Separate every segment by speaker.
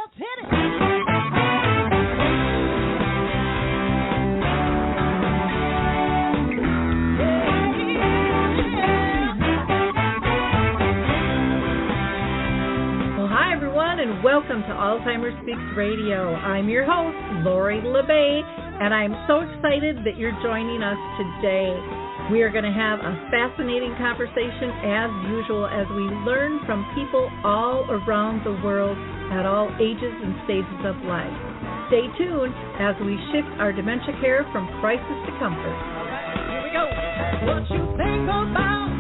Speaker 1: let's hit it.
Speaker 2: And welcome to Alzheimer Speaks Radio. I'm your host, Lori LeBay, and I'm so excited that you're joining us today. We are going to have a fascinating conversation as usual as we learn from people all around the world at all ages and stages of life. Stay tuned as we shift our dementia care from crisis to comfort.
Speaker 1: All right, here we go. What you think about,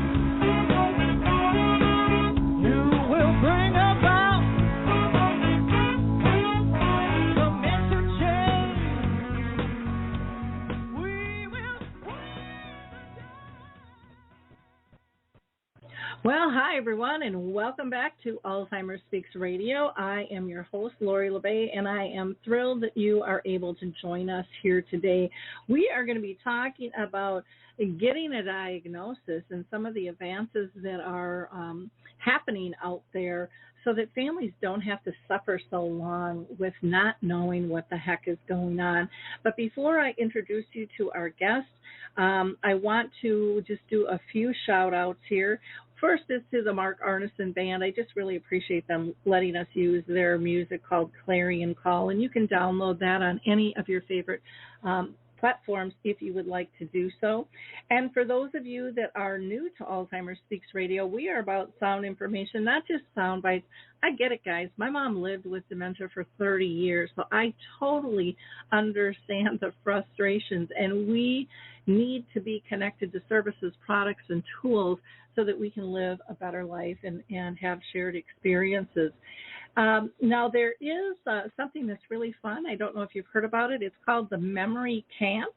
Speaker 1: you will bring about.
Speaker 2: Well, hi, everyone, and welcome back to Alzheimer Speaks Radio. I am your host, Lori LeBay, and I am thrilled that you are able to join us here today. We are going to be talking about getting a diagnosis and some of the advances that are happening out there so that families don't have to suffer so long with not knowing what the heck is going on. But before I introduce you to our guest, I want to just do a few shout-outs here. First is to the Mark Arneson Band. I just really appreciate them letting us use their music called Clarion Call, and you can download that on any of your favorite platforms if you would like to do so. And for those of you that are new to Alzheimer Speaks Radio, we are about sound information, not just sound bites. I get it, guys. My mom lived with dementia for 30 years, so I totally understand the frustrations, and we need to be connected to services, products, and tools so that we can live a better life and have shared experiences. Now, there is something that's really fun. I don't know if you've heard about it. It's called the Memory Camp.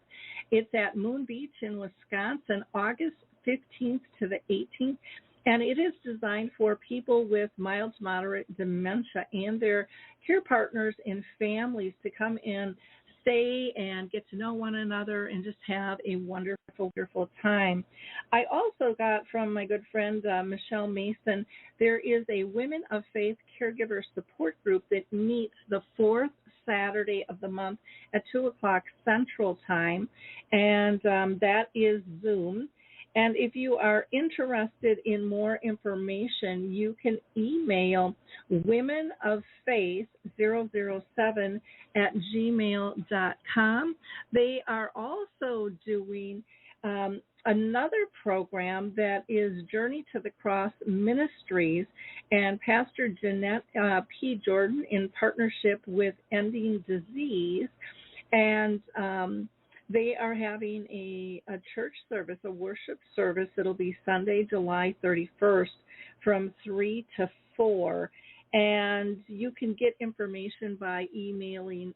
Speaker 2: It's at Moon Beach in Wisconsin, August 15th to the 18th. And it is designed for people with mild to moderate dementia and their care partners and families to come in, stay and get to know one another and just have a wonderful, wonderful time. I also got from my good friend Michelle Mason, there is a Women of Faith caregiver support group that meets the fourth Saturday of the month at 2 o'clock Central Time, and that is Zoom. And if you are interested in more information, you can email womenoffaith007@gmail.com. They are also doing another program that is Journey to the Cross Ministries, and Pastor Jeanette P. Jordan in partnership with Ending Disease, and they are having a church service, a worship service. It'll be Sunday, July 31st from 3 to 4. And you can get information by emailing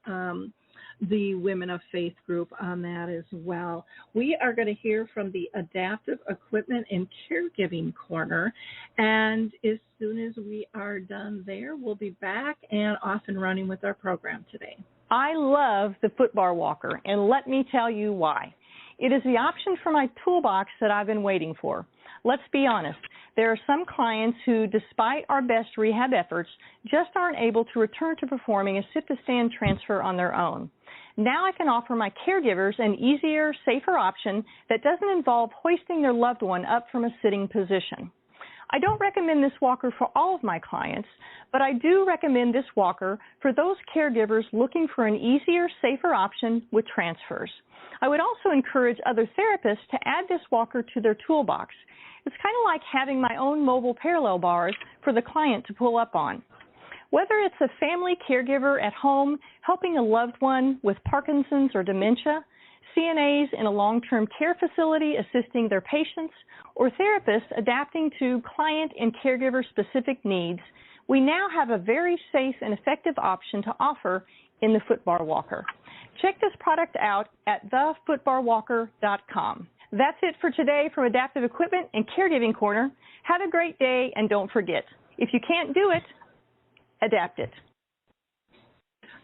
Speaker 2: the Women of Faith group on that as well. We are going to hear from the Adaptive Equipment and Caregiving Corner. And as soon as we are done there, we'll be back and off and running with our program today.
Speaker 3: I love the footbar walker, and let me tell you why. It is the option for my toolbox that I've been waiting for. Let's be honest. There are some clients who, despite our best rehab efforts, just aren't able to return to performing a sit-to-stand transfer on their own. Now I can offer my caregivers an easier, safer option that doesn't involve hoisting their loved one up from a sitting position. I don't recommend this walker for all of my clients, but I do recommend this walker for those caregivers looking for an easier, safer option with transfers. I would also encourage other therapists to add this walker to their toolbox. It's kind of like having my own mobile parallel bars for the client to pull up on. Whether it's a family caregiver at home helping a loved one with Parkinson's or dementia, CNAs in a long-term care facility assisting their patients, or therapists adapting to client and caregiver-specific needs, we now have a very safe and effective option to offer in the footbar walker. Check this product out at thefootbarwalker.com. That's it for today from Adaptive Equipment and Caregiving Corner. Have a great day, and don't forget, if you can't do it, adapt it.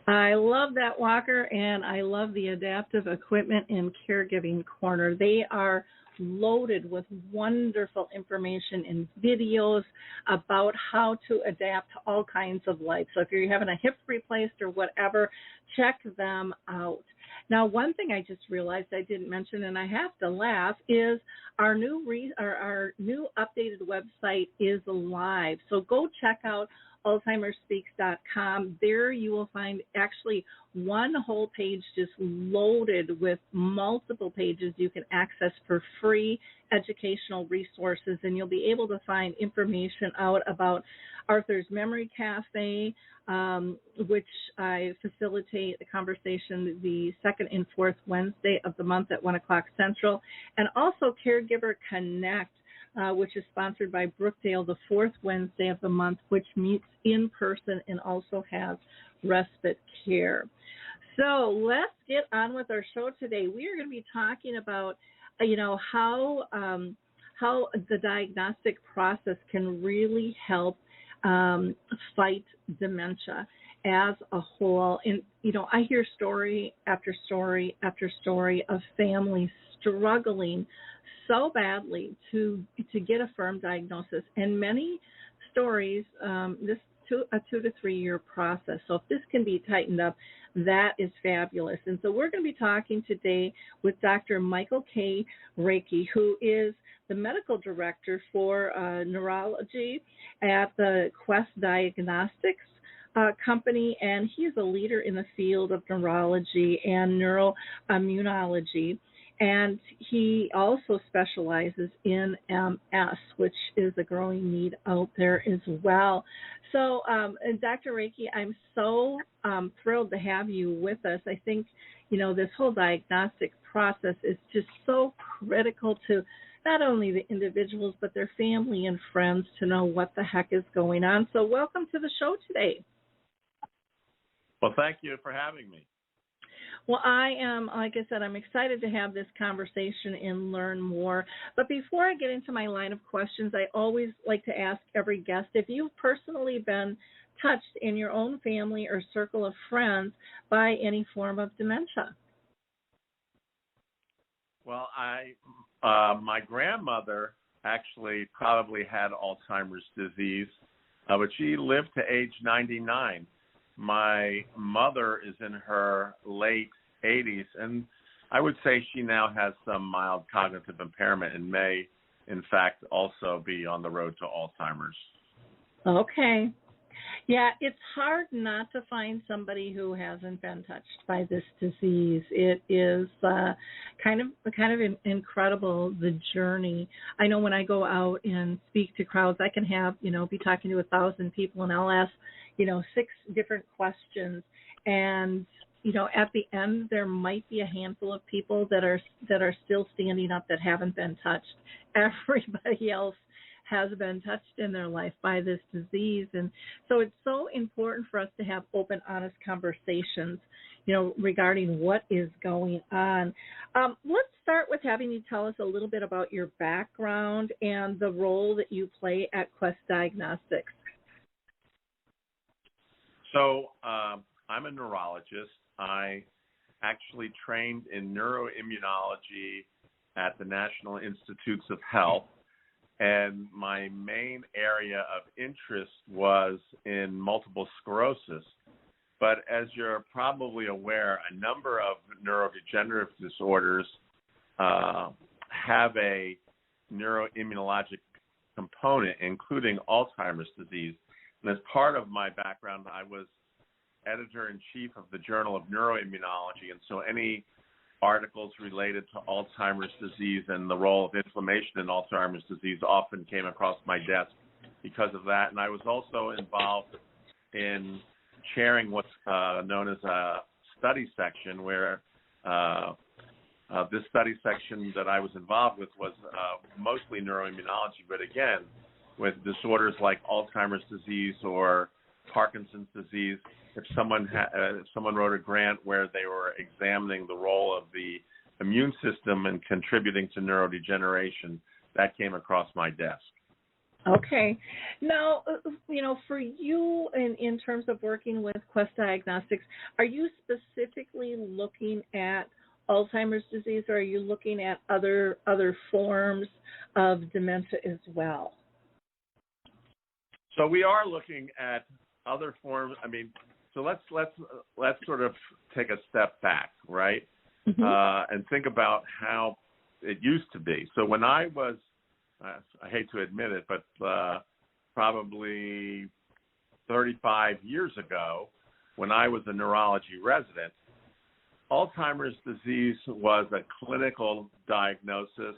Speaker 2: I love that walker, and I love the Adaptive Equipment and Caregiving Corner. They are loaded with wonderful information and videos about how to adapt to all kinds of life. So if you're having a hip replaced or whatever, check them out. Now, one thing I just realized I didn't mention, and I have to laugh, is our new updated website is live. So go check out AlzheimerSpeaks.com. There you will find actually one whole page just loaded with multiple pages you can access for free educational resources, and you'll be able to find information out about Arthur's Memory Cafe, which I facilitate a conversation the second and fourth Wednesday of the month at 1 o'clock Central, and also Caregiver Connect, which is sponsored by Brookdale the fourth Wednesday of the month, which meets in person and also has respite care. So let's get on with our show today. We are going to be talking about, how the diagnostic process can really help fight dementia as a whole. And, I hear story after story after story of families struggling so badly to get a firm diagnosis, and many stories, this a 2 to 3 year process. So if this can be tightened up, that is fabulous. And so we're going to be talking today with Dr. Michael K. Racke, who is the medical director for neurology at the Quest Diagnostics company, and he is a leader in the field of neurology and neuroimmunology. And he also specializes in MS, which is a growing need out there as well. So, Dr. Racke, I'm so thrilled to have you with us. I think, this whole diagnostic process is just so critical to not only the individuals, but their family and friends to know what the heck is going on. So welcome to the show today.
Speaker 4: Well, thank you for having me.
Speaker 2: Well, I am, like I said, I'm excited to have this conversation and learn more. But before I get into my line of questions, I always like to ask every guest if you've personally been touched in your own family or circle of friends by any form of dementia.
Speaker 4: Well, my grandmother actually probably had Alzheimer's disease, but she lived to age 99. My mother is in her late 80s, and I would say she now has some mild cognitive impairment and may, in fact, also be on the road to Alzheimer's.
Speaker 2: Okay. Yeah, it's hard not to find somebody who hasn't been touched by this disease. It is kind of incredible, the journey. I know when I go out and speak to crowds, I can have, be talking to 1,000 people, and I'll ask, 6 different questions. And, at the end, there might be a handful of people that are still standing up that haven't been touched. Everybody else has been touched in their life by this disease. And so it's so important for us to have open, honest conversations, regarding what is going on. Let's start with having you tell us a little bit about your background and the role that you play at Quest Diagnostics.
Speaker 4: So I'm a neurologist. I actually trained in neuroimmunology at the National Institutes of Health, and my main area of interest was in multiple sclerosis. But as you're probably aware, a number of neurodegenerative disorders have a neuroimmunologic component, including Alzheimer's disease. And as part of my background, I was editor-in-chief of the Journal of Neuroimmunology, and so any articles related to Alzheimer's disease and the role of inflammation in Alzheimer's disease often came across my desk because of that. And I was also involved in chairing what's known as a study section, where this study section that I was involved with was mostly neuroimmunology, but again, with disorders like Alzheimer's disease or Parkinson's disease, if someone wrote a grant where they were examining the role of the immune system and contributing to neurodegeneration, that came across my desk.
Speaker 2: Okay. Now, for you in terms of working with Quest Diagnostics, are you specifically looking at Alzheimer's disease, or are you looking at other forms of dementia as well?
Speaker 4: So we are looking at other forms. I mean, so let's sort of take a step back, right? And think about how it used to be. So when I was, I hate to admit it, but probably 35 years ago, when I was a neurology resident, Alzheimer's disease was a clinical diagnosis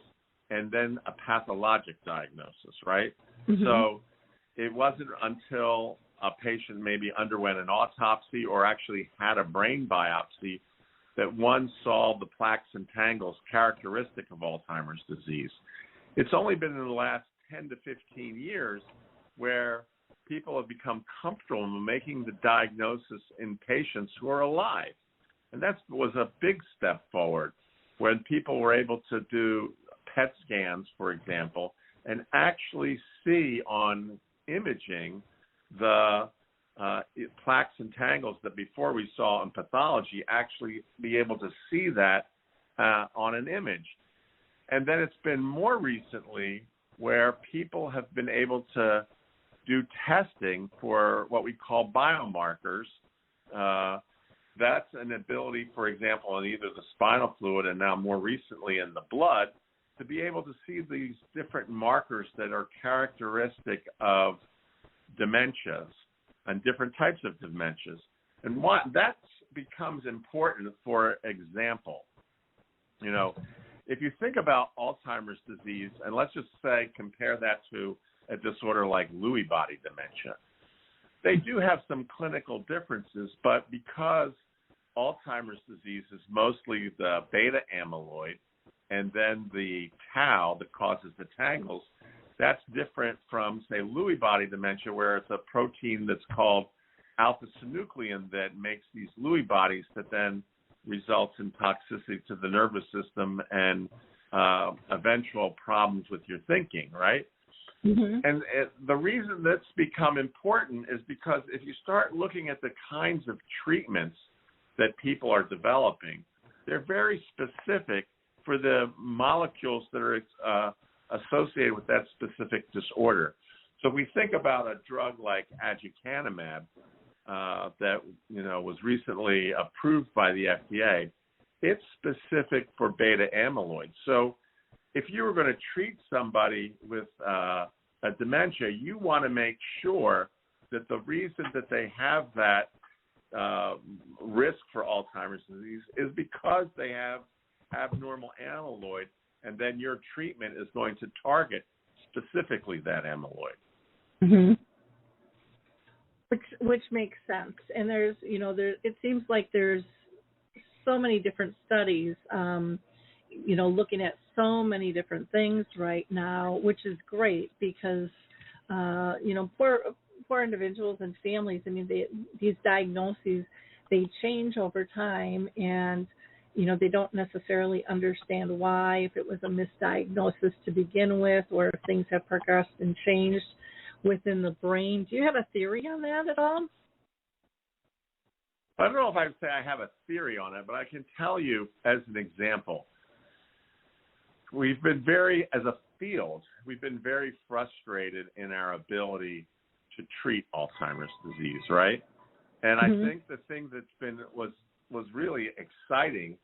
Speaker 4: and then a pathologic diagnosis, right? So it wasn't until a patient maybe underwent an autopsy or actually had a brain biopsy that one saw the plaques and tangles characteristic of Alzheimer's disease. It's only been in the last 10 to 15 years where people have become comfortable in making the diagnosis in patients who are alive. And that was a big step forward when people were able to do PET scans, for example, and actually see on imaging the plaques and tangles that before we saw in pathology, actually be able to see that on an image. And then it's been more recently where people have been able to do testing for what we call biomarkers. That's an ability, for example, in either the spinal fluid and now more recently in the blood, to be able to see these different markers that are characteristic of dementias and different types of dementias. And that becomes important. For example, you know, if you think about Alzheimer's disease, and let's just say compare that to a disorder like Lewy body dementia, they do have some clinical differences, but because Alzheimer's disease is mostly the beta amyloid and then the tau that causes the tangles, that's different from, say, Lewy body dementia, where it's a protein that's called alpha-synuclein that makes these Lewy bodies that then results in toxicity to the nervous system and eventual problems with your thinking, right? And the reason that's become important is because if you start looking at the kinds of treatments that people are developing, they're very specific for the molecules that are associated with that specific disorder. So if we think about a drug like aducanumab that, you know, was recently approved by the FDA, it's specific for beta amyloid. So if you were going to treat somebody with a dementia, you want to make sure that the reason that they have that risk for Alzheimer's disease is because they have abnormal amyloid, and then your treatment is going to target specifically that amyloid.
Speaker 2: Which makes sense. And there's, you know, it seems like there's so many different studies, you know, looking at so many different things right now, which is great because, you know, poor individuals and families, I mean, these diagnoses, they change over time, and, you know, they don't necessarily understand why, if it was a misdiagnosis to begin with, or if things have progressed and changed within the brain. Do you have a theory on that at all?
Speaker 4: I don't know if I would say I have a theory on it, but I can tell you as an example, we've been as a field, we've been very frustrated in our ability to treat Alzheimer's disease, right? And I think the thing that's was really exciting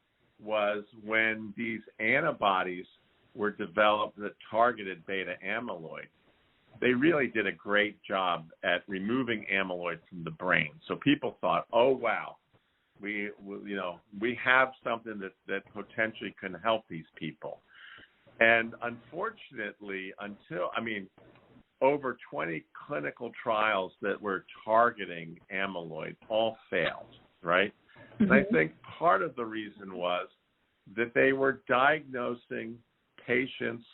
Speaker 4: was when these antibodies were developed that targeted beta amyloid. They really did a great job at removing amyloid from the brain. So people thought, oh, wow, we have something that potentially can help these people. And unfortunately, over 20 clinical trials that were targeting amyloid all failed, right? And I think part of the reason was that they were diagnosing patients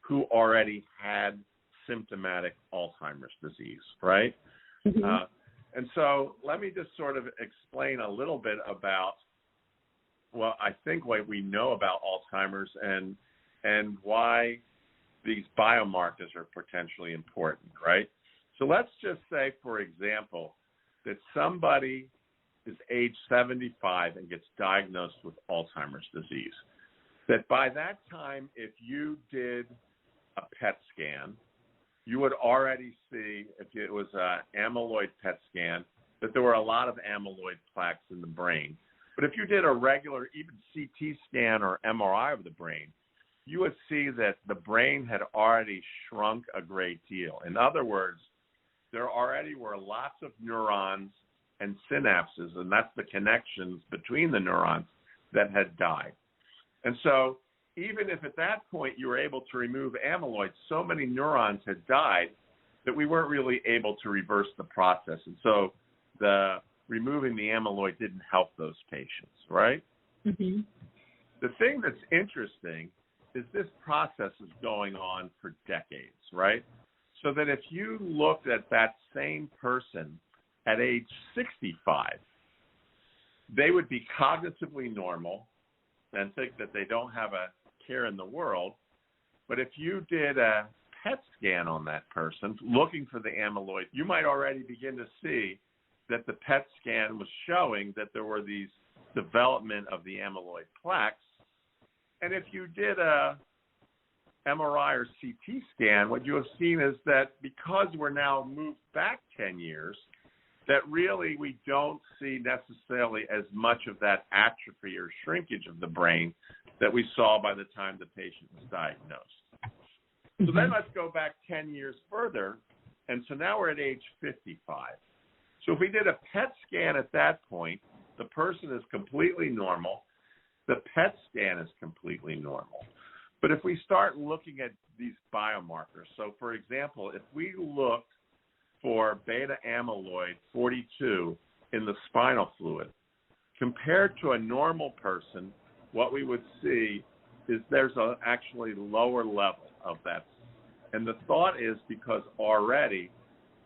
Speaker 4: who already had symptomatic Alzheimer's disease, right? And so let me just sort of explain a little bit about, well, I think what we know about Alzheimer's and why these biomarkers are potentially important, right? So let's just say, for example, that somebody is age 75 and gets diagnosed with Alzheimer's disease. That by that time, if you did a PET scan, you would already see, if it was an amyloid PET scan, that there were a lot of amyloid plaques in the brain. But if you did a regular, even CT scan or MRI of the brain, you would see that the brain had already shrunk a great deal. In other words, there already were lots of neurons and synapses, and that's the connections between the neurons, that had died. And so even if at that point you were able to remove amyloid, so many neurons had died that we weren't really able to reverse the process. And so removing the amyloid didn't help those patients, right?
Speaker 2: Mm-hmm.
Speaker 4: The thing that's interesting is this process is going on for decades, right? So that if you looked at that same person at age 65, they would be cognitively normal and think that they don't have a care in the world. But if you did a PET scan on that person looking for the amyloid, you might already begin to see that the PET scan was showing that there were these development of the amyloid plaques. And if you did a MRI or CT scan, what you have seen is that because we're now moved back 10 years, that really we don't see necessarily as much of that atrophy or shrinkage of the brain that we saw by the time the patient was diagnosed. So then let's go back 10 years further, and so now we're at age 55. So if we did a PET scan at that point, the person is completely normal. The PET scan is completely normal. But if we start looking at these biomarkers, so for example, if we looked for beta amyloid 42 in the spinal fluid, compared to a normal person, what we would see is there's actually lower level of that. And the thought is because already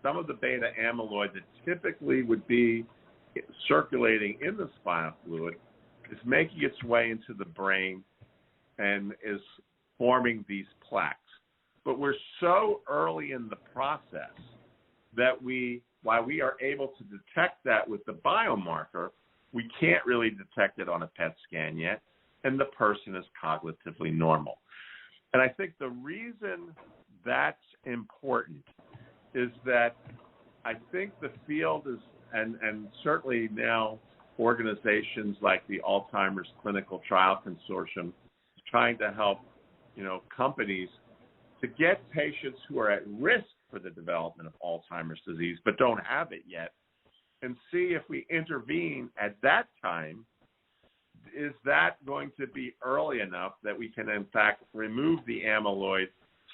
Speaker 4: some of the beta amyloid that typically would be circulating in the spinal fluid is making its way into the brain and is forming these plaques. But we're so early in the process that while we are able to detect that with the biomarker, we can't really detect it on a PET scan yet, and the person is cognitively normal. And I think the reason that's important is that I think the field is, and certainly now organizations like the Alzheimer's Clinical Trial Consortium is trying to help, companies to get patients who are at risk for the development of Alzheimer's disease but don't have it yet, and see if we intervene at that time, is that going to be early enough that we can in fact remove the amyloid,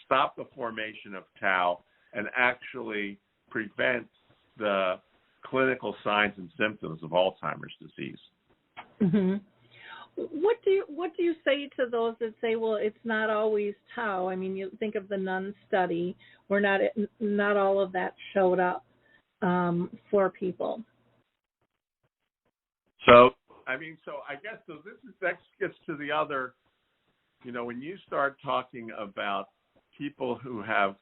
Speaker 4: stop the formation of tau, and actually prevent the clinical signs and symptoms of Alzheimer's disease.
Speaker 2: Mm-hmm. What do you say to those that say, well, it's not always tau? I mean, you think of the Nun study where not all of that showed up for people.
Speaker 4: So I guess that gets to the other, when you start talking about people who have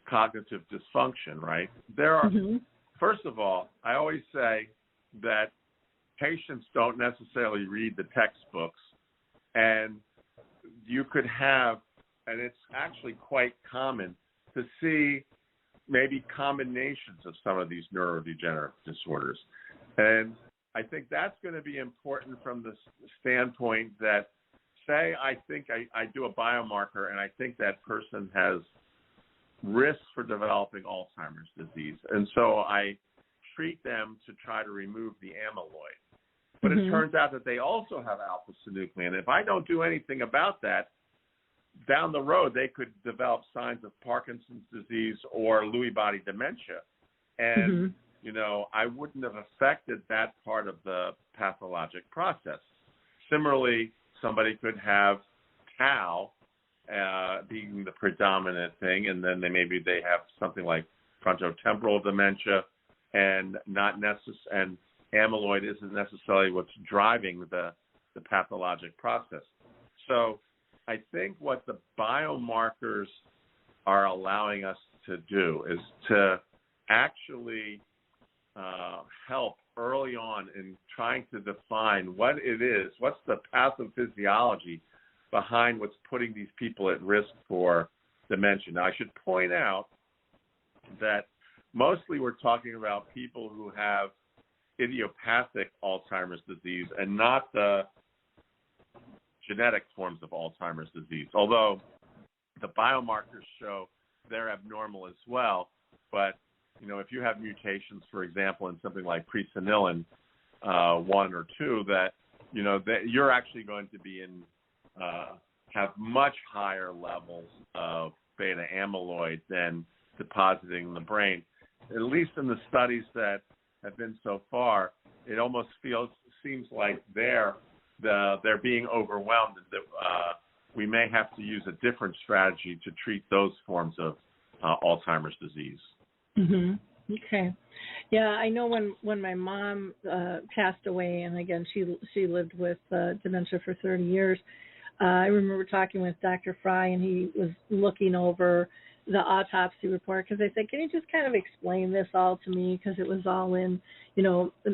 Speaker 4: cognitive dysfunction, right? There are, first of all, I always say that patients don't necessarily read the textbooks, and you could have, and it's actually quite common to see maybe combinations of some of these neurodegenerative disorders. And I think that's going to be important from the standpoint that, say, I think I do a biomarker and I think that person has risk for developing Alzheimer's disease. And so I treat them to try to remove the amyloid. But it turns out that they also have alpha-synuclein. If I don't do anything about that, down the road they could develop signs of Parkinson's disease or Lewy body dementia. And I wouldn't have affected that part of the pathologic process. Similarly, somebody could have tau being the predominant thing, and then maybe they have something like frontotemporal dementia, and and amyloid isn't necessarily what's driving the pathologic process. So I think what the biomarkers are allowing us to do is to actually help early on in trying to define what it is, what's the pathophysiology behind what's putting these people at risk for dementia. Now, I should point out that mostly we're talking about people who have idiopathic Alzheimer's disease and not the genetic forms of Alzheimer's disease, although the biomarkers show they're abnormal as well. But, if you have mutations, for example, in something like presenilin 1 or 2, that you're actually going to be have much higher levels of beta amyloid than depositing in the brain. At least in the studies that have been so far, it almost seems like they're being overwhelmed, and that we may have to use a different strategy to treat those forms of Alzheimer's disease.
Speaker 2: Mm-hmm. Okay. Yeah, I know when my mom passed away, and again, she lived with dementia for 30 years, I remember talking with Dr. Fry, and he was looking over the autopsy report, because I said, can you just kind of explain this all to me, because it was all in,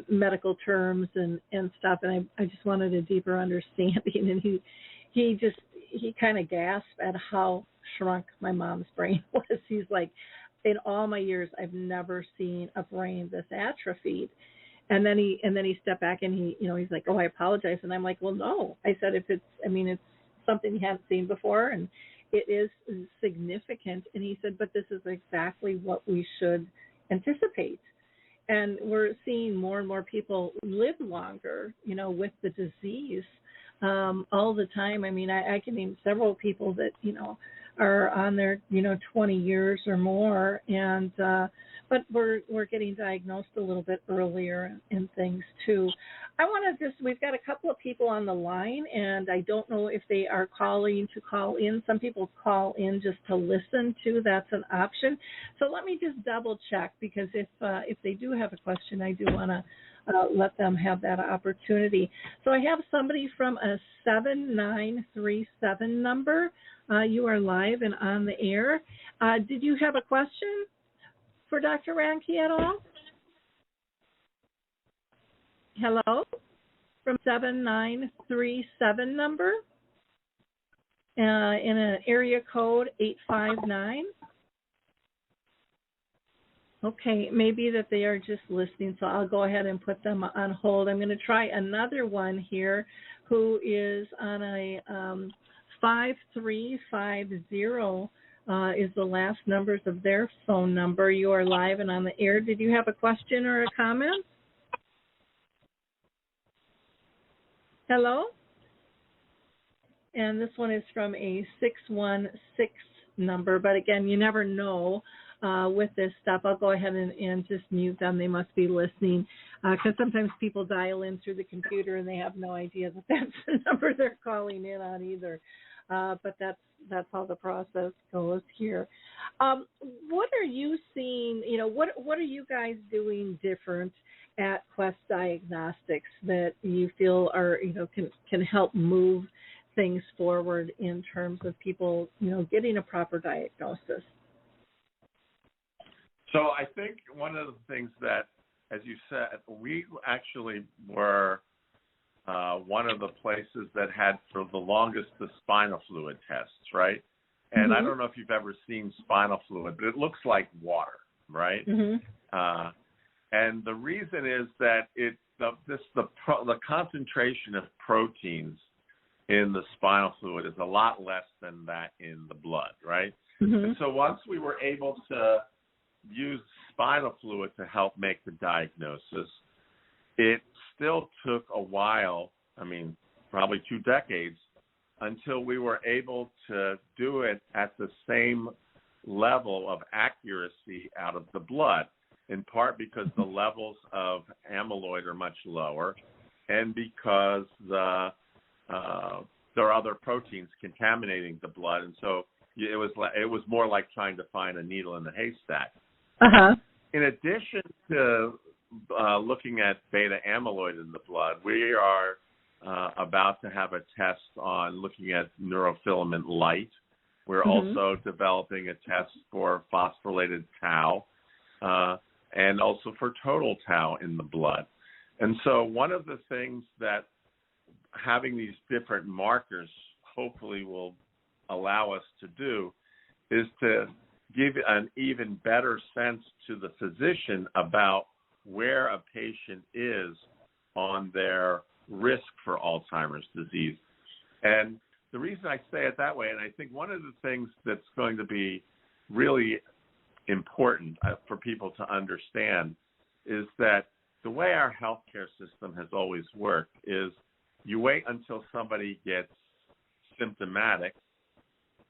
Speaker 2: medical terms and stuff, and I just wanted a deeper understanding. And he kind of gasped at how shrunk my mom's brain was. He's like, in all my years, I've never seen a brain this atrophied. And then he stepped back, and he's like, oh, I apologize. And I'm like, well, no. I said, it's something you haven't seen before, and it is significant. And he said, but this is exactly what we should anticipate. And we're seeing more and more people live longer, with the disease all the time. I mean, I can name several people that, are on their, 20 years or more. And but we're getting diagnosed a little bit earlier in things too. I want to we've got a couple of people on the line, and I don't know if they are calling to call in. Some people call in just to listen to. That's an option. So let me just double check, because if they do have a question, I do want to let them have that opportunity. So I have somebody from a 7937 number. You are live and on the air. Did you have a question for Dr. Racke at all? Hello? From 7937 number in an area code 859. Okay, maybe that they are just listening, so I'll go ahead and put them on hold. I'm going to try another one here who is on a 5350 is the last numbers of their phone number. You are live and on the air. Did you have a question or a comment? Hello? And this one is from a 616 number, but again, you never know with this stuff. I'll go ahead and just mute them. They must be listening, because sometimes people dial in through the computer and they have no idea that that's the number they're calling in on either. But that's how the process goes here. What are you seeing? What are you guys doing different at Quest Diagnostics that you feel are can help move things forward in terms of people getting a proper diagnosis?
Speaker 4: So I think one of the things that, as you said, we actually were one of the places that had for the longest the spinal fluid tests, right? And I don't know if you've ever seen spinal fluid, but it looks like water, right? And the reason is that the concentration of proteins in the spinal fluid is a lot less than that in the blood, right? And so once we were able to use spinal fluid to help make the diagnosis, it still took a while, probably 2 decades, until we were able to do it at the same level of accuracy out of the blood, in part because the levels of amyloid are much lower, and because there are other proteins contaminating the blood, and so it was more like trying to find a needle in a haystack. In addition to looking at beta amyloid in the blood, we are about to have a test on looking at neurofilament light. We're also developing a test for phosphorylated tau. and also for total tau in the blood. And so one of the things that having these different markers hopefully will allow us to do is to give an even better sense to the physician about where a patient is on their risk for Alzheimer's disease. And the reason I say it that way, and I think one of the things that's going to be really important for people to understand is that the way our healthcare system has always worked is you wait until somebody gets symptomatic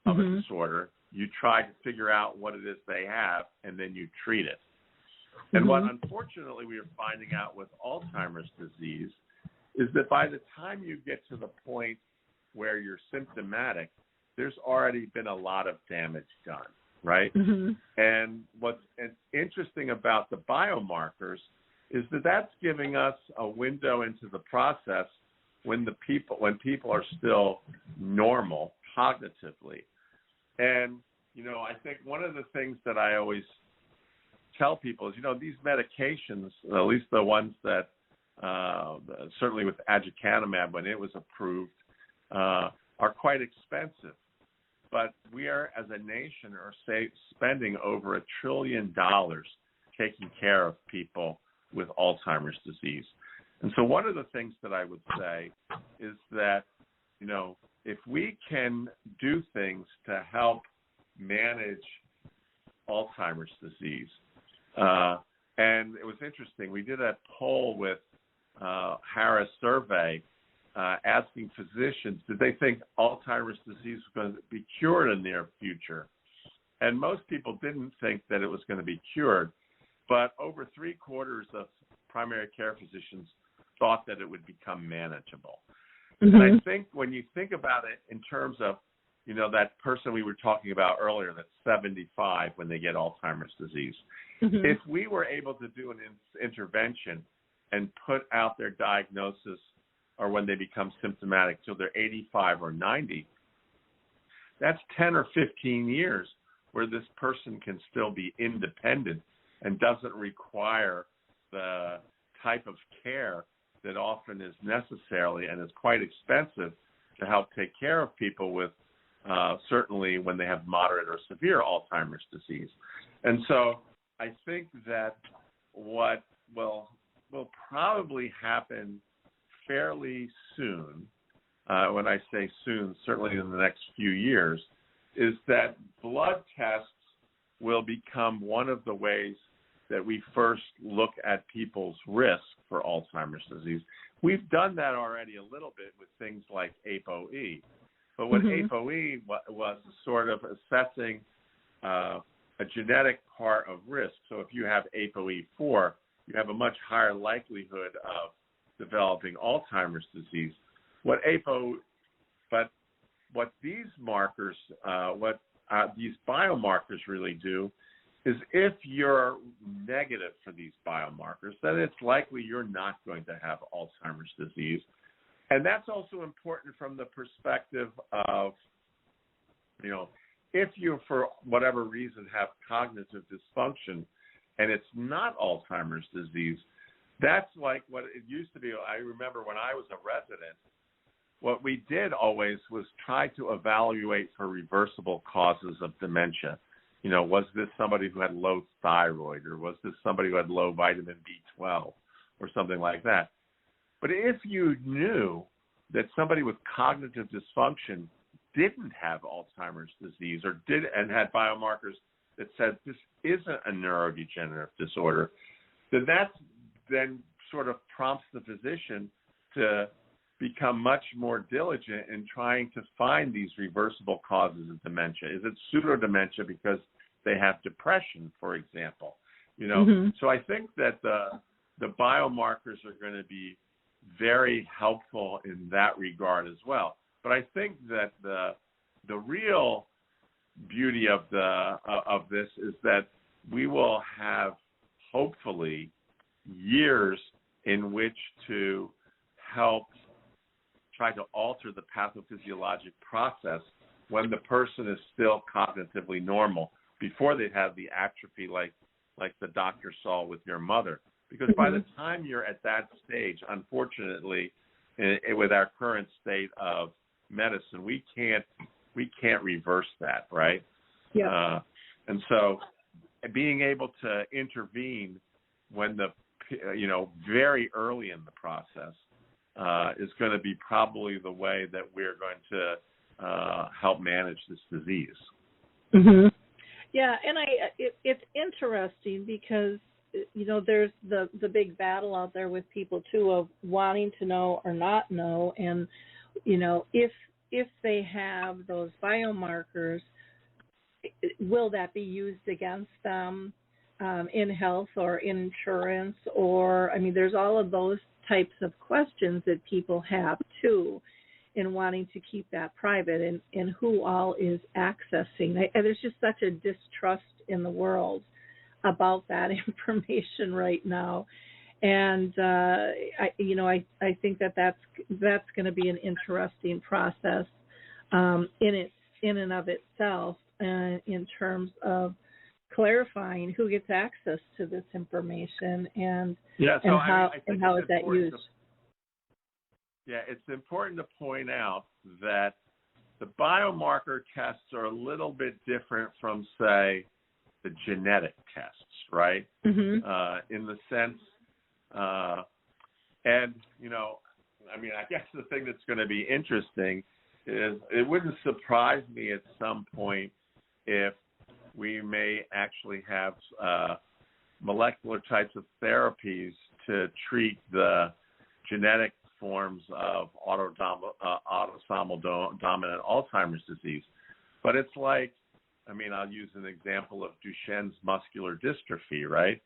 Speaker 4: of a disorder, you try to figure out what it is they have, and then you treat it. And what unfortunately we are finding out with Alzheimer's disease is that by the time you get to the point where you're symptomatic, there's already been a lot of damage done, right? And what's interesting about the biomarkers is that that's giving us a window into the process when people are still normal cognitively. And, you know, I think one of the things that I always tell people is, you know, these medications, at least the ones that certainly with aducanumab when it was approved, are quite expensive. But we are, as a nation, spending over $1 trillion taking care of people with Alzheimer's disease. And so one of the things that I would say is that, you know, if we can do things to help manage Alzheimer's disease, and it was interesting, we did a poll with Harris survey asking physicians, did they think Alzheimer's disease was going to be cured in the near future? And most people didn't think that it was going to be cured, but over 3/4 of primary care physicians thought that it would become manageable. And I think when you think about it in terms of, you know, that person we were talking about earlier that's 75 when they get Alzheimer's disease, if we were able to do an intervention and put out their diagnosis or when they become symptomatic till they're 85 or 90, that's 10 or 15 years where this person can still be independent and doesn't require the type of care that often is necessarily and is quite expensive to help take care of people with certainly when they have moderate or severe Alzheimer's disease. And so I think that what will probably happen fairly soon, when I say soon, certainly in the next few years, is that blood tests will become one of the ways that we first look at people's risk for Alzheimer's disease. We've done that already a little bit with things like ApoE. But what ApoE was sort of assessing a genetic part of risk. So if you have ApoE4, you have a much higher likelihood of developing Alzheimer's disease. What these markers, these biomarkers really do is if you're negative for these biomarkers, then it's likely you're not going to have Alzheimer's disease. And that's also important from the perspective of, you know, if you, for whatever reason, have cognitive dysfunction and it's not Alzheimer's disease, that's like what it used to be. I remember when I was a resident, what we did always was try to evaluate for reversible causes of dementia. You know, was this somebody who had low thyroid, or was this somebody who had low vitamin B12 or something like that? But if you knew that somebody with cognitive dysfunction didn't have Alzheimer's disease or did and had biomarkers that said this isn't a neurodegenerative disorder, then that then sort of prompts the physician to become much more diligent in trying to find these reversible causes of dementia. Is it pseudodementia because they have depression, for example? You know, so I think that the biomarkers are going to be very helpful in that regard as well. But I think that the real beauty of this is that we will have hopefully years in which to help try to alter the pathophysiologic process when the person is still cognitively normal before they have the atrophy like like the doctor saw with your mother. Because by the time you're at that stage, unfortunately, with our current state of medicine, we can't reverse that, right?
Speaker 2: Yeah.
Speaker 4: And so being able to intervene when very early in the process is going to be probably the way that we're going to help manage this disease.
Speaker 2: Mm-hmm. Yeah, and it's interesting because there's the big battle out there with people too of wanting to know or not know, and if they have those biomarkers, will that be used against them in health or in insurance? Or, there's all of those types of questions that people have too in wanting to keep that private, and who all is accessing. And there's just such a distrust in the world about that information right now. And I think that's going to be an interesting process in and of itself, in terms of clarifying who gets access to this information and how is that used.
Speaker 4: Yeah, it's important to point out that the biomarker tests are a little bit different from, say, the genetic tests, right?
Speaker 2: Mm-hmm.
Speaker 4: In the sense, and I guess the thing that's going to be interesting is it wouldn't surprise me at some point if we may actually have molecular types of therapies to treat the genetic forms of autosomal dominant Alzheimer's disease. But it's like, I'll use an example of Duchenne's muscular dystrophy, right?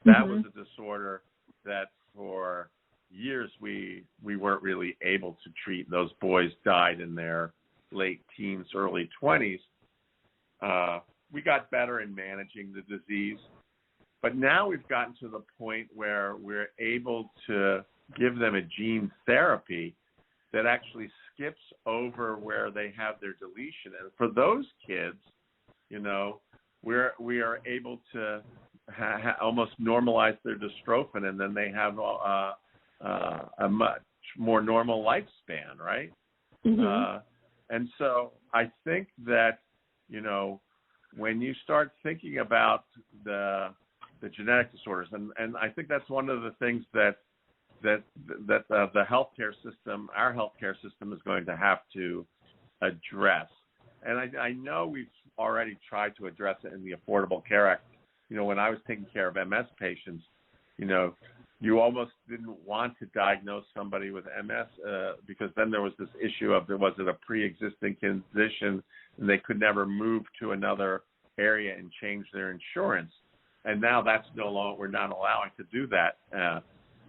Speaker 4: That was a disorder that for years we weren't really able to treat. Those boys died in their late teens, early 20s. We got better in managing the disease, but now we've gotten to the point where we're able to give them a gene therapy that actually skips over where they have their deletion. And for those kids, we are able to almost normalize their dystrophin, and then they have a much more normal lifespan, right?
Speaker 2: Mm-hmm.
Speaker 4: And so I think that, when you start thinking about the genetic disorders, and I think that's one of the things that the healthcare system, our healthcare system, is going to have to address. And I know we've already tried to address it in the Affordable Care Act. When I was taking care of MS patients, you almost didn't want to diagnose somebody with MS because then there was this issue of, was it a pre-existing condition and they could never move to another area and change their insurance. And now that's no longer, we're not allowing to do that.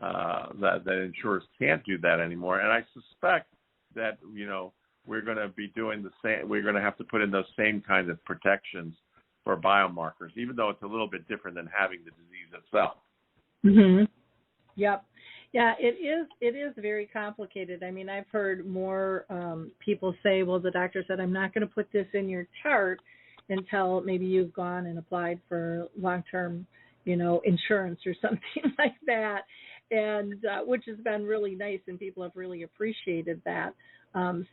Speaker 4: That insurers can't do that anymore. And I suspect that, we're going to be doing the same. We're going to have to put in those same kinds of protections for biomarkers, even though it's a little bit different than having the disease itself.
Speaker 2: Mm-hmm. Yep. Yeah, it is very complicated. I've heard more people say, well, the doctor said, I'm not going to put this in your chart until maybe you've gone and applied for long-term, insurance or something like that, and which has been really nice, and people have really appreciated that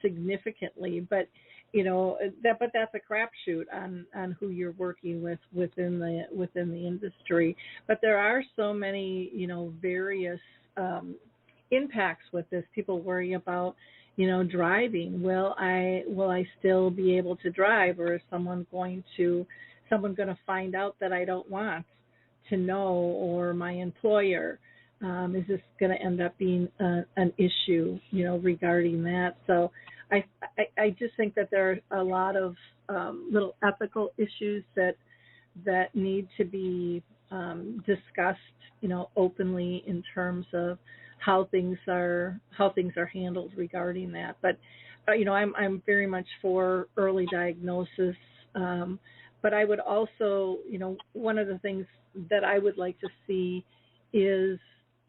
Speaker 2: significantly. But that's a crapshoot on who you're working with within the industry. But there are so many various impacts with this. People worry about driving. Will I still be able to drive, or is someone going to find out that I don't want to know, or my employer? Is this going to end up being an issue, regarding that? So I just think that there are a lot of little ethical issues that need to be discussed, openly in terms of how things are handled regarding that. But I'm very much for early diagnosis. But I would also, one of the things that I would like to see is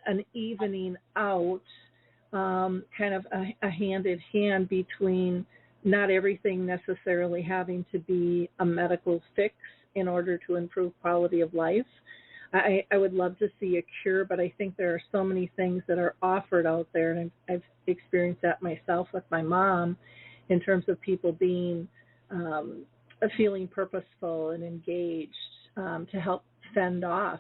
Speaker 2: an evening out, kind of a hand in hand between not everything necessarily having to be a medical fix in order to improve quality of life. I would love to see a cure, but I think there are so many things that are offered out there, and I've experienced that myself with my mom in terms of people being feeling purposeful and engaged to help fend off,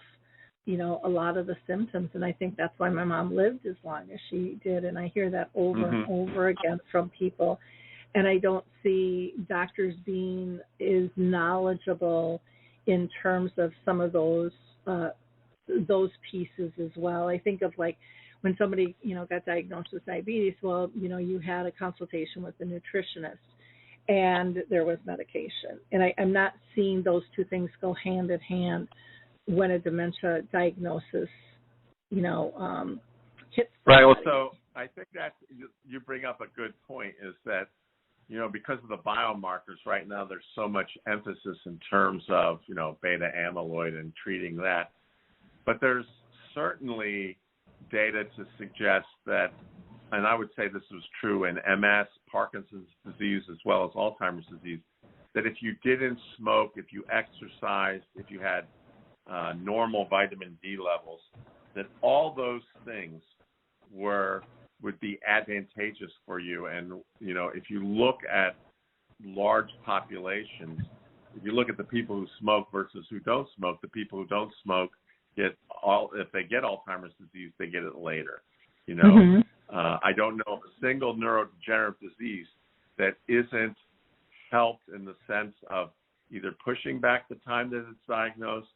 Speaker 2: a lot of the symptoms. And I think that's why my mom lived as long as she did. And I hear that over and over again from people. And I don't see doctors being as knowledgeable in terms of some of those pieces as well. I think of like when somebody, got diagnosed with diabetes, well, you had a consultation with a nutritionist and there was medication. And I'm not seeing those two things go hand in hand when a dementia diagnosis, hits somebody.
Speaker 4: Right. Well, so I think that you bring up a good point is that, because of the biomarkers right now, there's so much emphasis in terms of, beta amyloid and treating that. But there's certainly data to suggest that, and I would say this was true in MS, Parkinson's disease, as well as Alzheimer's disease, that if you didn't smoke, if you exercised, if you had normal vitamin D levels, that all those things would be advantageous for you. And, if you look at large populations, if you look at the people who smoke versus who don't smoke, the people who don't smoke if they get Alzheimer's disease, they get it later. I don't know of a single neurodegenerative disease that isn't helped in the sense of either pushing back the time that it's diagnosed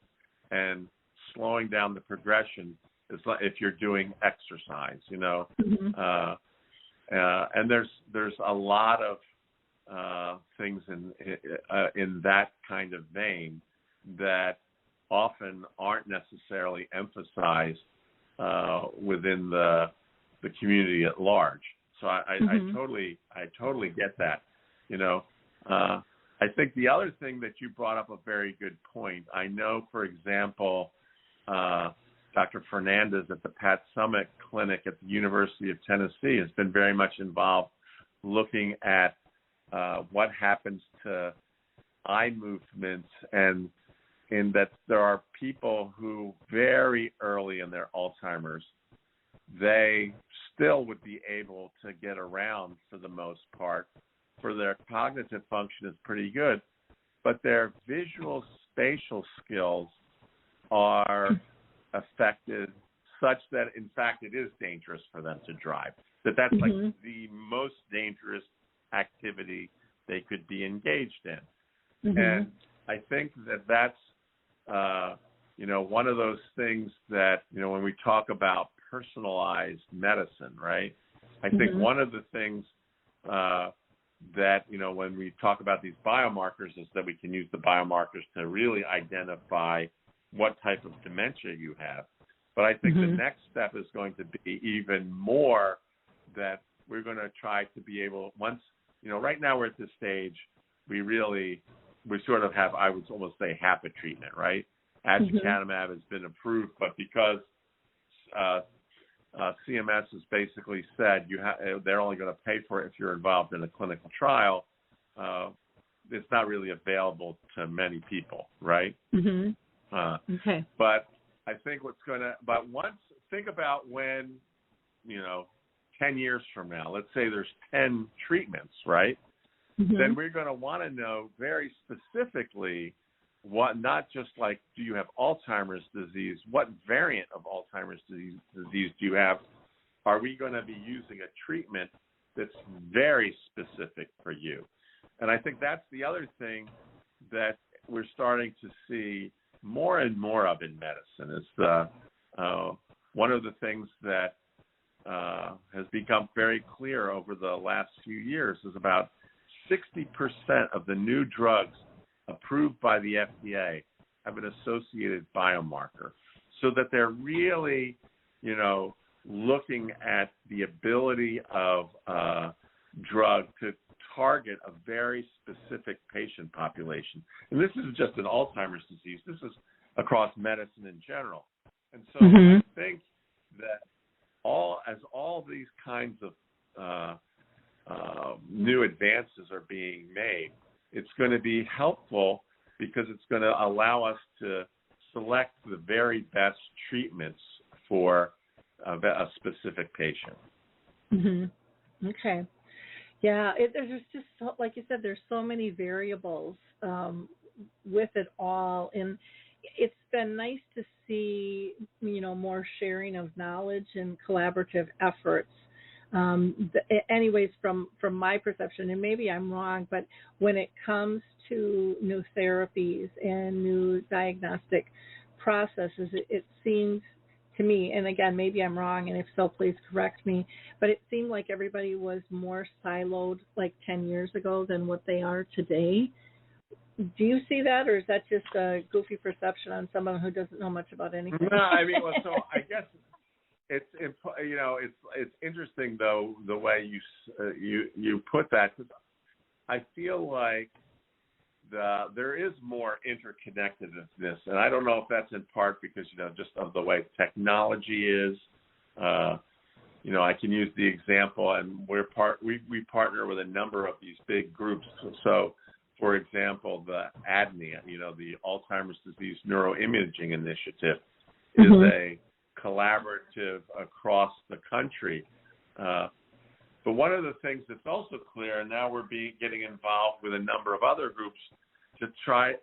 Speaker 4: and slowing down the progression if you're doing exercise, and there's a lot of things in that kind of vein that often aren't necessarily emphasized within the community at large. So I totally get that. I think the other thing that you brought up a very good point. I know, for example, Dr. Fernandez at the Pat Summitt Clinic at the University of Tennessee has been very much involved looking at what happens to eye movements, and in that there are people who very early in their Alzheimer's, they still would be able to get around for the most part, for their cognitive function is pretty good, but their visual spatial skills are affected such that, in fact, it is dangerous for them to drive. That's like the most dangerous activity they could be engaged in. And I think that's, one of those things that, when we talk about personalized medicine, right? I think one of the things that, when we talk about these biomarkers is that we can use the biomarkers to really identify what type of dementia you have. But I think the next step is going to be even more that we're going to try to be able, once, right now we're at this stage, we sort of have, I would almost say, half a treatment, right? Aducanumab has been approved, but because CMS has basically said they're only going to pay for it if you're involved in a clinical trial, it's not really available to many people, right?
Speaker 2: Okay.
Speaker 4: But I think think about when, 10 years from now, let's say there's 10 treatments, right? Then we're going to want to know very specifically what, not just like, do you have Alzheimer's disease? What variant of Alzheimer's disease do you have? Are we going to be using a treatment that's very specific for you? And I think that's the other thing that we're starting to see more and more of in medicine is one of the things that has become very clear over the last few years is about 60% of the new drugs approved by the FDA have an associated biomarker, so that they're really, looking at the ability of a drug to target a very specific patient population. And this isn't just an Alzheimer's disease. This is across medicine in general. And so I think that as all these kinds of new advances are being made, it's going to be helpful because it's going to allow us to select the very best treatments for a specific patient.
Speaker 2: Mm-hmm. Okay. Yeah, there's just, like you said, there's so many variables with it all, and it's been nice to see, more sharing of knowledge and collaborative efforts. Anyways, from my perception, and maybe I'm wrong, but when it comes to new therapies and new diagnostic processes, it seems to me, and again, maybe I'm wrong, and if so, please correct me, but it seemed like everybody was more siloed like 10 years ago than what they are today. Do you see that, or is that just a goofy perception on someone who doesn't know much about anything?
Speaker 4: No, I mean, well, so I guess it's interesting though the way you put that, because I feel like there is more interconnectedness, and I don't know if that's in part because just of the way technology is. I can use the example, and we partner with a number of these big groups. So, for example, the ADNIA, the Alzheimer's Disease Neuroimmunology Initiative, is a collaborative across the country. But one of the things that's also clear, and now we're getting involved with a number of other groups to try,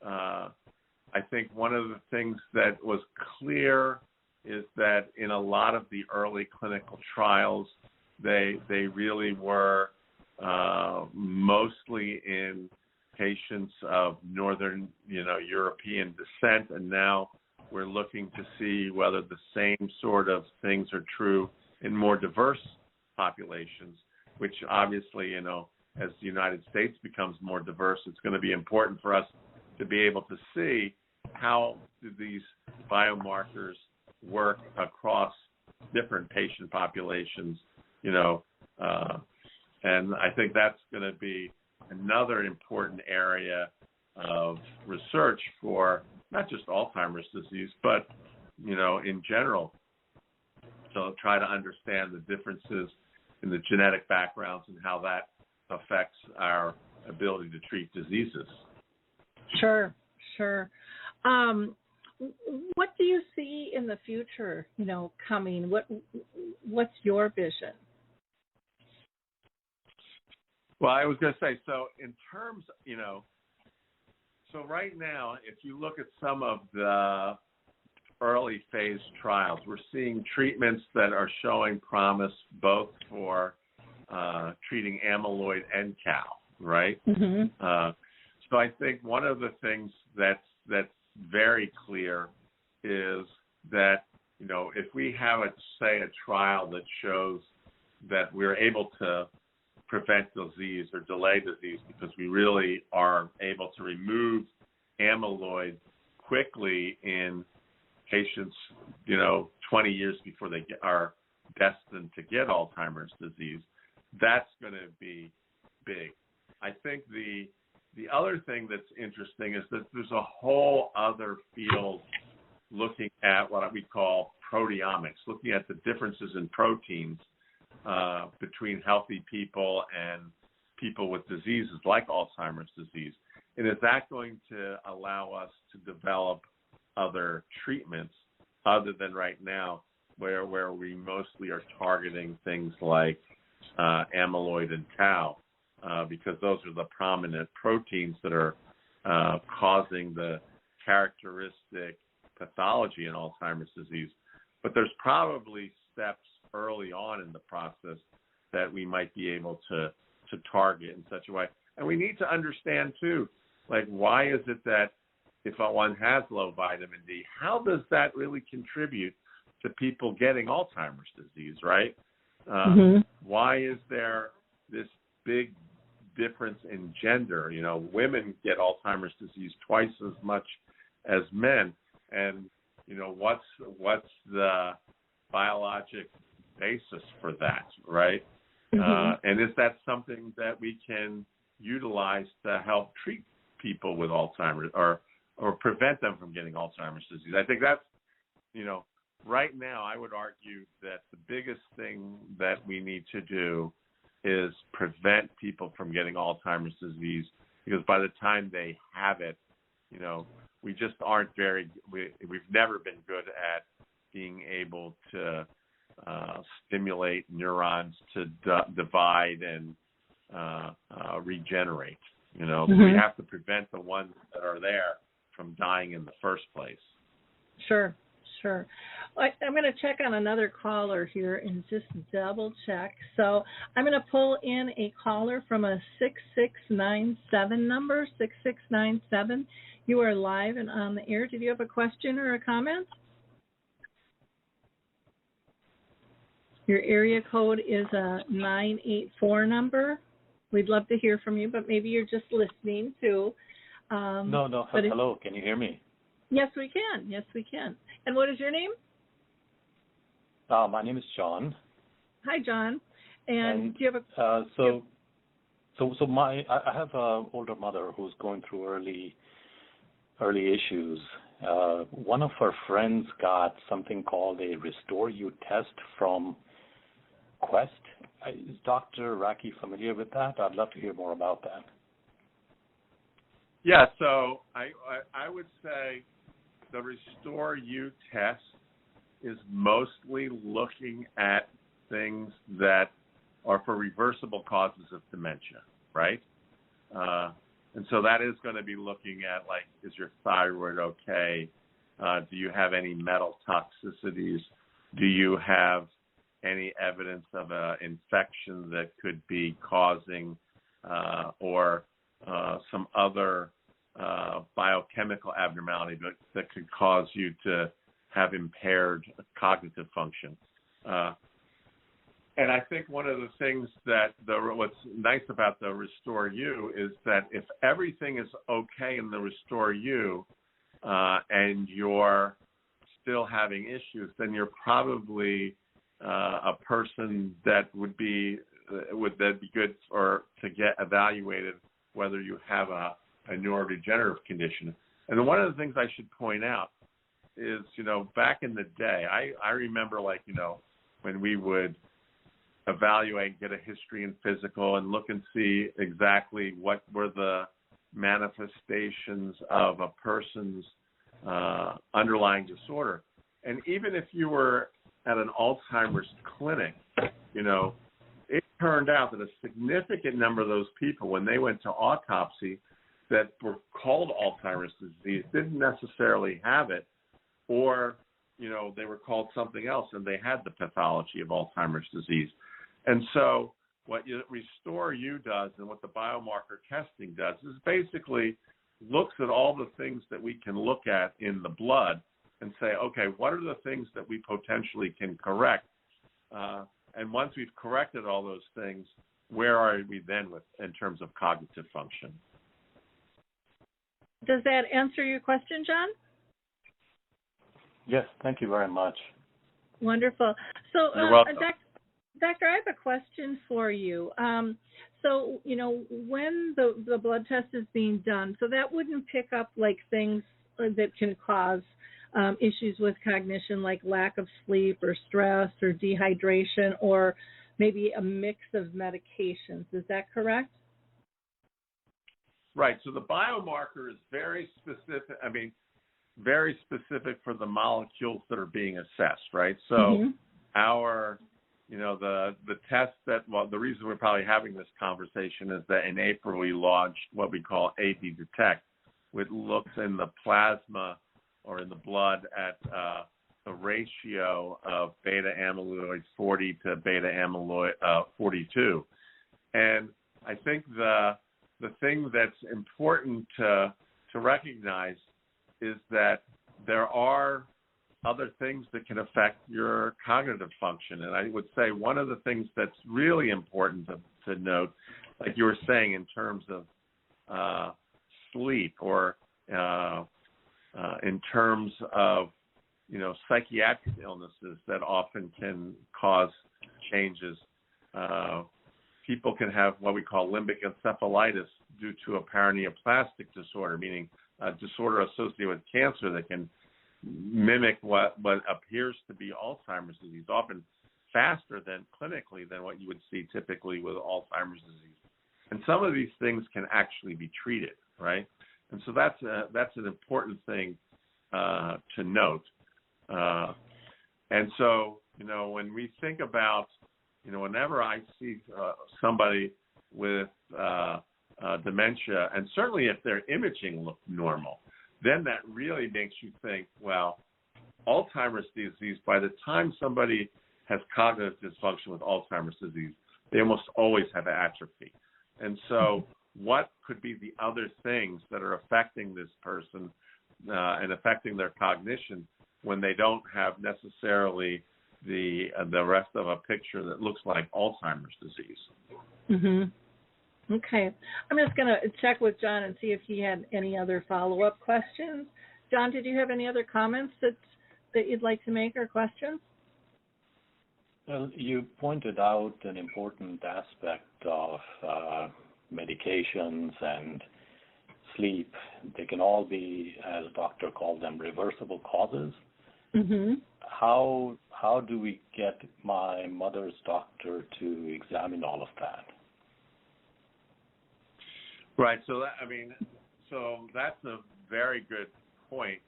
Speaker 4: I think one of the things that was clear is that in a lot of the early clinical trials, they really were mostly in patients of Northern, European descent, and now we're looking to see whether the same sort of things are true in more diverse populations, which obviously, as the United States becomes more diverse, it's going to be important for us to be able to see how do these biomarkers work across different patient populations, and I think that's going to be another important area of research for not just Alzheimer's disease, but, in general. So try to understand the differences in the genetic backgrounds and how that affects our ability to treat diseases.
Speaker 2: Sure. What do you see in the future, coming? What's your vision?
Speaker 4: Well, I was going to say, so in terms, so right now, if you look at some of the early phase trials, we're seeing treatments that are showing promise both for treating amyloid and tau, right? Mm-hmm. So I think one of the things that's very clear is that, if we have a trial that shows that we're able to prevent disease or delay disease because we really are able to remove amyloid quickly in patients, 20 years before they are destined to get Alzheimer's disease, that's going to be big. I think the other thing that's interesting is that there's a whole other field looking at what we call proteomics, looking at the differences in proteins between healthy people and people with diseases like Alzheimer's disease. And is that going to allow us to develop other treatments other than right now where we mostly are targeting things like amyloid and tau, because those are the prominent proteins that are causing the characteristic pathology in Alzheimer's disease. But there's probably steps early on in the process that we might be able to target in such a way. And we need to understand, too, why is it that if one has low vitamin D, how does that really contribute to people getting Alzheimer's disease, right? Why is there this big difference in gender? Women get Alzheimer's disease twice as much as men. And, what's the biologic basis for that, right? And is that something that we can utilize to help treat people with Alzheimer's or prevent them from getting Alzheimer's disease? I think that's, right now I would argue that the biggest thing that we need to do is prevent people from getting Alzheimer's disease, because by the time they have it, we just aren't we've never been good at being able to stimulate neurons to divide and regenerate. We have to prevent the ones that are there from dying in the first place.
Speaker 2: Sure. I'm going to check on another caller here and just double check. So I'm going to pull in a caller from a 6697 number, 6697. You are live and on the air. Did you have a question or a comment? Your area code is a 984 number. We'd love to hear from you, but maybe you're just listening too.
Speaker 5: No. Hello, can you hear me?
Speaker 2: Yes, we can. And what is your name?
Speaker 5: My name is John.
Speaker 2: Hi, John. And do you have a...
Speaker 5: I have an older mother who's going through early issues. One of her friends got something called a Restore You test from Quest. Is Dr. Racke familiar with that? I'd love to hear more about that.
Speaker 4: Yeah, so I would say the Restore You test is mostly looking at things that are for reversible causes of dementia, right? And so that is going to be looking at, like, is your thyroid okay? Do you have any metal toxicities? Do you have any evidence of an infection that could be causing or some other biochemical abnormality that could cause you to have impaired cognitive function? And I think one of the things that what's nice about the Restore You is that if everything is okay in the Restore You and you're still having issues, then you're probably a person that would be good to get evaluated whether you have a neurodegenerative condition. And one of the things I should point out is, back in the day, I remember, when we would evaluate, get a history and physical, and look and see exactly what were the manifestations of a person's underlying disorder. And even if you were at an Alzheimer's clinic, it turned out that a significant number of those people, when they went to autopsy, that were called Alzheimer's disease didn't necessarily have it, or, they were called something else and they had the pathology of Alzheimer's disease. And so what Restore You does and what the biomarker testing does is basically looks at all the things that we can look at in the blood and say, okay, what are the things that we potentially can correct? And once we've corrected all those things, where are we then in terms of cognitive function?
Speaker 2: Does that answer your question, John?
Speaker 5: Yes, thank you very much.
Speaker 2: Wonderful. So,
Speaker 4: You're welcome.
Speaker 2: Doctor, I have a question for you. So, when the blood test is being done, so that wouldn't pick up things that can cause issues with cognition, like lack of sleep or stress or dehydration, or maybe a mix of medications. Is that correct?
Speaker 4: Right. So the biomarker is very specific for the molecules that are being assessed, right? So our, the test the reason we're probably having this conversation is that in April we launched what we call AD Detect, which looks in the plasma or in the blood at the ratio of beta amyloid 40 to beta amyloid 42. And I think the thing that's important to recognize is that there are other things that can affect your cognitive function. And I would say one of the things that's really important to note, like you were saying, in terms of sleep or in terms of, psychiatric illnesses that often can cause changes. People can have what we call limbic encephalitis due to a paraneoplastic disorder, meaning a disorder associated with cancer that can mimic what appears to be Alzheimer's disease, often faster than clinically than what you would see typically with Alzheimer's disease. And some of these things can actually be treated, right? And so that's an important thing to note. And so, when we think about, whenever I see somebody with dementia, and certainly if their imaging look normal, then that really makes you think, well, Alzheimer's disease, by the time somebody has cognitive dysfunction with Alzheimer's disease, they almost always have atrophy. And so what could be the other things that are affecting this person and affecting their cognition when they don't have necessarily the rest of a picture that looks like Alzheimer's disease?
Speaker 2: Mm-hmm. Okay. I'm just going to check with John and see if he had any other follow-up questions. John, did you have any other comments that you'd like to make or questions?
Speaker 5: Well, you pointed out an important aspect of medications and sleep. They can all be, as doctor called them, reversible causes.
Speaker 2: Mm-hmm.
Speaker 5: How do we get my mother's doctor to examine all of that?
Speaker 4: Right. So that's a very good point.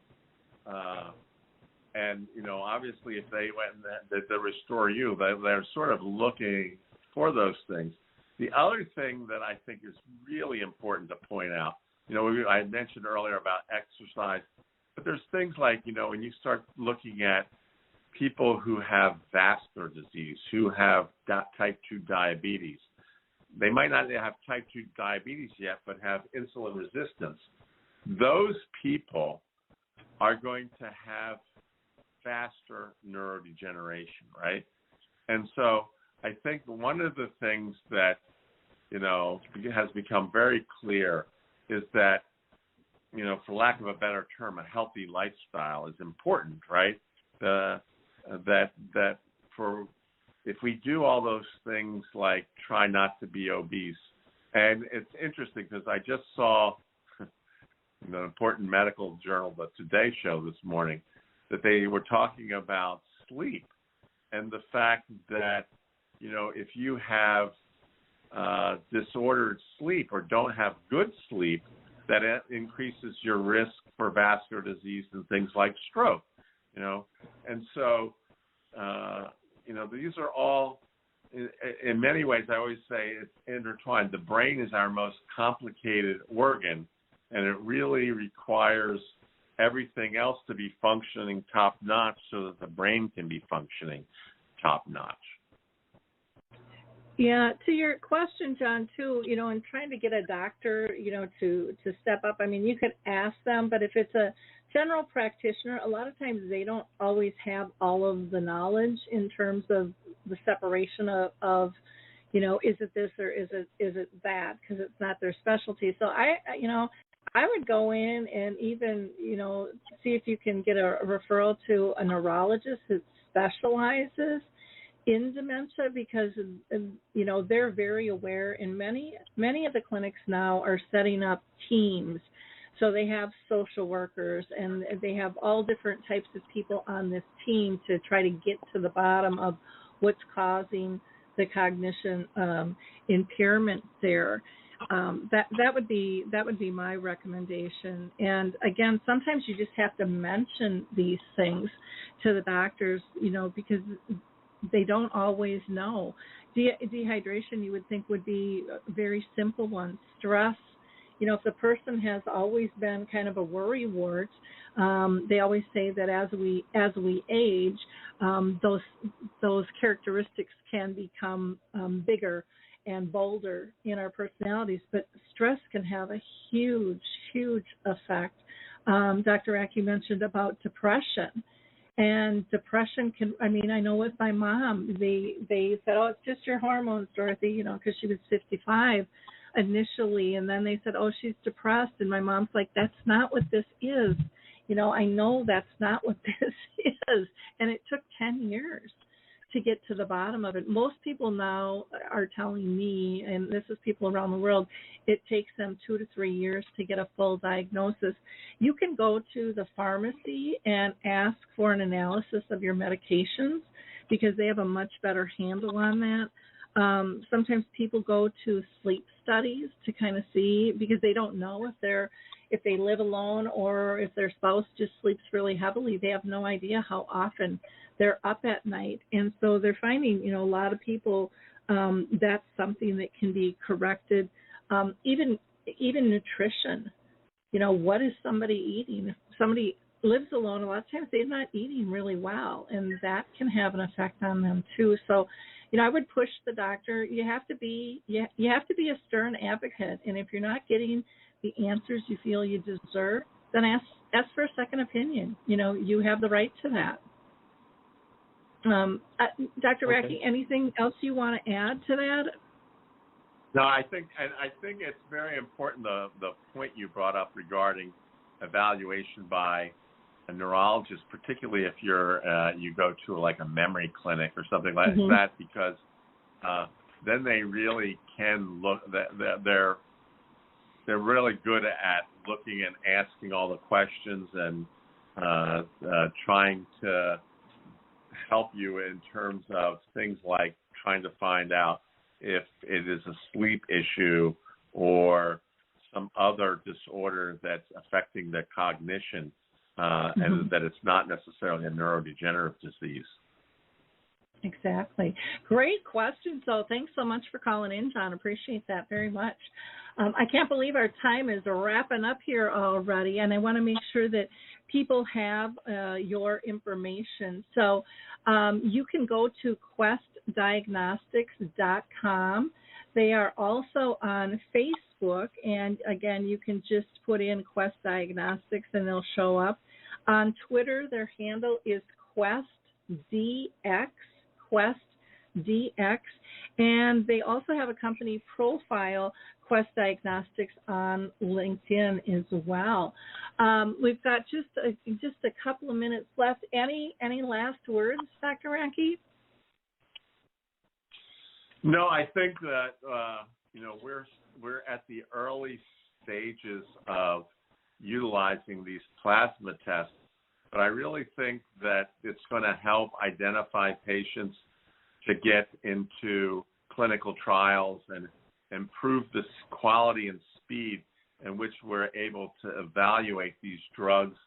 Speaker 4: And obviously, if they went and they restore you, they're sort of looking for those things. The other thing that I think is really important to point out, I mentioned earlier about exercise, but there's things like, when you start looking at people who have vascular disease, who have type 2 diabetes, they might not have type 2 diabetes yet, but have insulin resistance. Those people are going to have faster neurodegeneration, right? And so I think one of the things that, has become very clear is that, for lack of a better term, a healthy lifestyle is important, right? If we do all those things like try not to be obese, and it's interesting because I just saw an important medical journal, the Today Show this morning, that they were talking about sleep and the fact that, if you have disordered sleep or don't have good sleep, that it increases your risk for vascular disease and things like stroke, And so, these are all, in many ways, I always say it's intertwined. The brain is our most complicated organ, and it really requires everything else to be functioning top-notch so that the brain can be functioning top-notch.
Speaker 2: Yeah, to your question, John, too, in trying to get a doctor, to step up, you could ask them, but if it's a general practitioner, a lot of times they don't always have all of the knowledge in terms of the separation of is it this or is it that, because it's not their specialty. So I would go in and even, see if you can get a referral to a neurologist who specializes in dementia, because, they're very aware, and many of the clinics now are setting up teams. So they have social workers, and they have all different types of people on this team to try to get to the bottom of what's causing the cognition impairment there. That would be my recommendation. And again, sometimes you just have to mention these things to the doctors, because they don't always know. Dehydration, you would think, would be a very simple one. Stress, if the person has always been kind of a worrywart, they always say that as we age, those characteristics can become bigger and bolder in our personalities. But stress can have a huge, huge effect. Dr. Racke mentioned about depression. And depression can, I know with my mom, they said, oh, it's just your hormones, Dorothy, because she was 55 initially. And then they said, oh, she's depressed. And my mom's like, that's not what this is. I know that's not what this is. And it took 10 years to get to the bottom of it. Most people now are telling me, and this is people around the world, it takes them 2 to 3 years to get a full diagnosis. You can go to the pharmacy and ask for an analysis of your medications because they have a much better handle on that. Sometimes people go to sleep studies to kind of see, because they don't know if they're if they live alone or if their spouse just sleeps really heavily, they have no idea how often they're up at night. And so they're finding, a lot of people, that's something that can be corrected. Even nutrition, what is somebody eating? If somebody lives alone, a lot of times they're not eating really well, and that can have an effect on them too. So, I would push the doctor. You have to be a stern advocate, and if you're not getting the answers you feel you deserve, then ask for a second opinion. You have the right to that. Dr. Racke, anything else you want to add to that?
Speaker 4: No, I think it's very important the point you brought up regarding evaluation by a neurologist, particularly if you go to like a memory clinic or something like that, because then they really can look. They're really good at looking and asking all the questions and trying to help you in terms of things like trying to find out if it is a sleep issue or some other disorder that's affecting the cognition, and that it's not necessarily a neurodegenerative disease.
Speaker 2: Exactly. Great question. So thanks so much for calling in, John. Appreciate that very much. I can't believe our time is wrapping up here already, and I want to make sure that people have your information. So you can go to questdiagnostics.com. They are also on Facebook, and again, you can just put in Quest Diagnostics and they'll show up. On Twitter, their handle is QuestDX, and they also have a company profile, Quest Diagnostics, on LinkedIn as well. We've got just a couple of minutes left. Any last words, Dr. Racke?
Speaker 4: No, I think that we're at the early stages of utilizing these plasma tests, but I really think that it's going to help identify patients to get into clinical trials and improve the quality and speed in which we're able to evaluate these drugs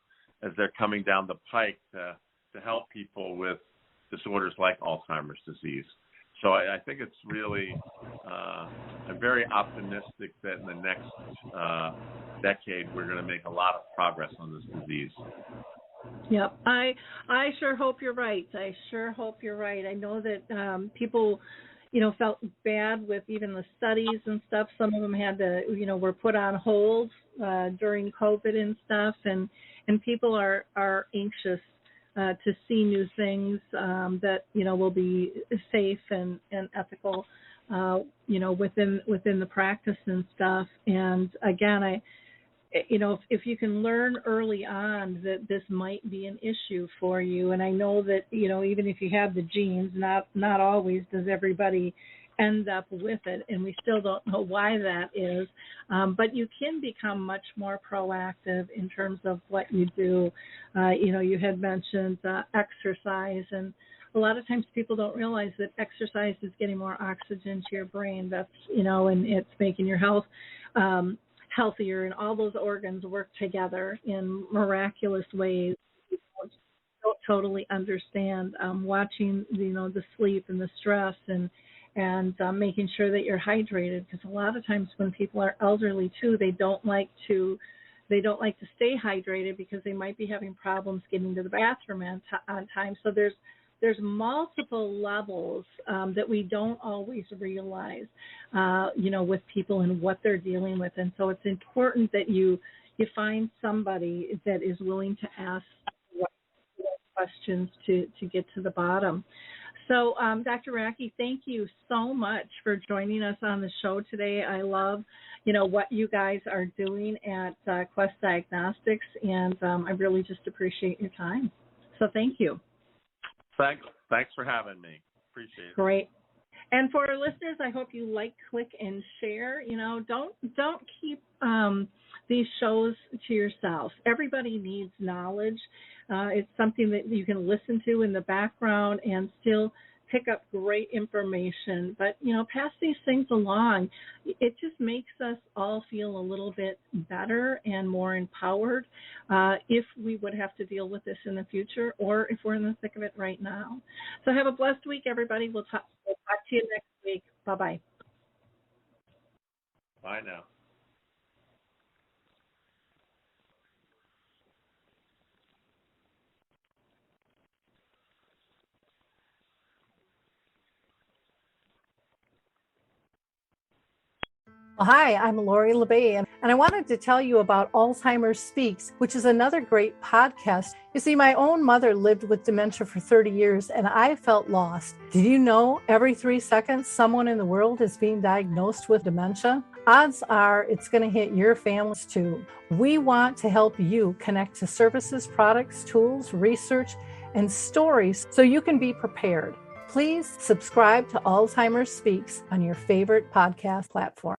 Speaker 4: as they're coming down the pike to help people with disorders like Alzheimer's disease. So I think it's really, I'm very optimistic that in the next decade we're going to make a lot of progress on this disease.
Speaker 2: Yep, I sure hope you're right. I know that people, felt bad with even the studies and stuff. Some of them had to, were put on hold during COVID and stuff, and people are anxious to see new things that will be safe and ethical, within the practice and stuff. And again, if you can learn early on that this might be an issue for you, and I know that even if you have the genes, not always does everybody end up with it, and we still don't know why that is. But you can become much more proactive in terms of what you do. You had mentioned exercise, and a lot of times people don't realize that exercise is getting more oxygen to your brain. That's, and it's making your health healthier, and all those organs work together in miraculous ways. People don't totally understand watching, the sleep and the stress and making sure that you're hydrated, because a lot of times when people are elderly too, they don't like to stay hydrated because they might be having problems getting to the bathroom on time. So there's multiple levels that we don't always realize, with people and what they're dealing with. And so it's important that you find somebody that is willing to ask questions to get to the bottom. So, Dr. Racke, thank you so much for joining us on the show today. I love, what you guys are doing at Quest Diagnostics, and I really just appreciate your time. So thank you.
Speaker 4: Thanks for having me. Appreciate it.
Speaker 2: Great. And for our listeners, I hope you like, click, and share. Don't keep these shows to yourself. Everybody needs knowledge. It's something that you can listen to in the background and still pick up great information, but, pass these things along. It just makes us all feel a little bit better and more empowered if we would have to deal with this in the future or if we're in the thick of it right now. So have a blessed week, everybody. We'll talk to you next week. Bye-bye.
Speaker 4: Bye now.
Speaker 6: Hi, I'm Lori LeBay, and I wanted to tell you about Alzheimer Speaks, which is another great podcast. You see, my own mother lived with dementia for 30 years, and I felt lost. Did you know every 3 seconds someone in the world is being diagnosed with dementia? Odds are it's going to hit your families too. We want to help you connect to services, products, tools, research, and stories so you can be prepared. Please subscribe to Alzheimer Speaks on your favorite podcast platform.